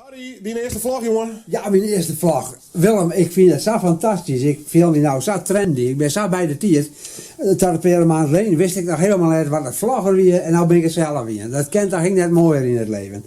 Harry, die eerste vlog, jongen. Ja, mijn eerste vlog. Willem, ik vind het zo fantastisch. Ik vind die nou zo trendy. Ik ben zo bij de tiert. Tot een paar maanden geleden wist ik nog helemaal niet wat het vlogger weer. En nu ben ik het zelf weer. Dat kent toch net mooier in het leven.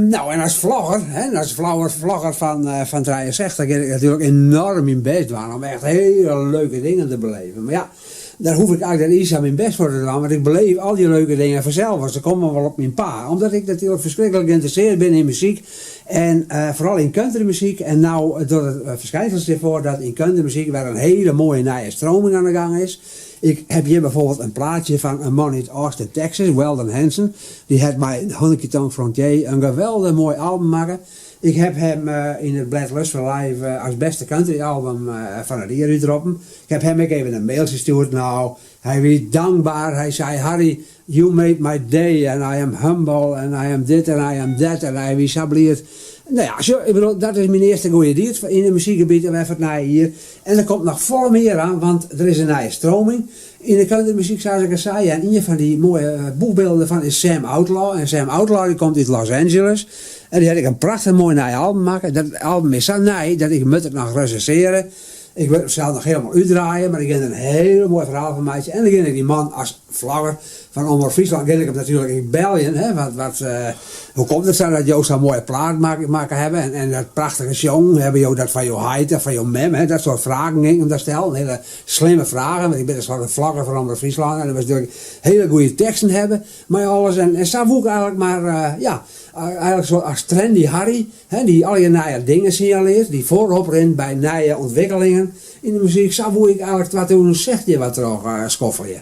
Nou, en als vlogger, hè, als vlogger van 63, heb ik natuurlijk enorm mijn best doen om echt hele leuke dingen te beleven. Maar ja, daar hoef ik eigenlijk iets aan mijn best voor te doen, want ik beleef al die leuke dingen vanzelf, want ze komen wel op mijn pa. Omdat ik natuurlijk verschrikkelijk geïnteresseerd ben in muziek en vooral in countrymuziek. En nou, door het verschijnsel ervoor dat in countrymuziek weer een hele mooie nieuwe stroming aan de gang is. Ik heb hier bijvoorbeeld een plaatje van een man uit Austin, Texas, Weldon Hanson. Die had mij Honky Tonk Frontier een geweldig mooi album maken. Ik heb hem in het Bled Lust for Life als beste country album van het jaar uitgeroepen. Ik heb hem ook even een mailtje gestuurd. Nou, hij was dankbaar. Hij zei, Harry, you made my day and I am humble and I am dit and I am that. En hij was sablierd. Nou ja, zo, ik bedoel, dat is mijn eerste goede dienst in het muziekgebied en even naar hier. En er komt nog vol meer aan, want er is een nieuwe stroming in de countrymuziek, zoals ik al zei. En een van die mooie boekbeelden van is Sam Outlaw. En Sam Outlaw die komt uit Los Angeles. En die had ik een prachtig mooi nieuw album maken. Dat album is zo nieuw dat ik moet het nog recenseren. Ik wil het zelf nog helemaal uitdraaien, maar ik heb een heel mooi verhaal van mij. En dan ging ik die man als vlagger van Omroep Friesland, ging ik hem natuurlijk bellen. Hoe komt het zo dat je ook zo'n mooie plaat maken hebben? En dat prachtige song, hebben je ook dat van jouw heid en van jouw mem, hè? Dat soort vragen ging ik hem daar stellen. Hele slimme vragen, want ik ben een soort vlagger van Omroep Friesland. En dat was natuurlijk hele goede teksten hebben, maar alles. En zo voel ik eigenlijk maar, eigenlijk zo als trendy Harry, hè, die al je nieuwe dingen signaleert, die voorop rent bij nieuwe ontwikkelingen in de muziek. Zo voel ik eigenlijk wat toen zegt je wat er ook schoffel je.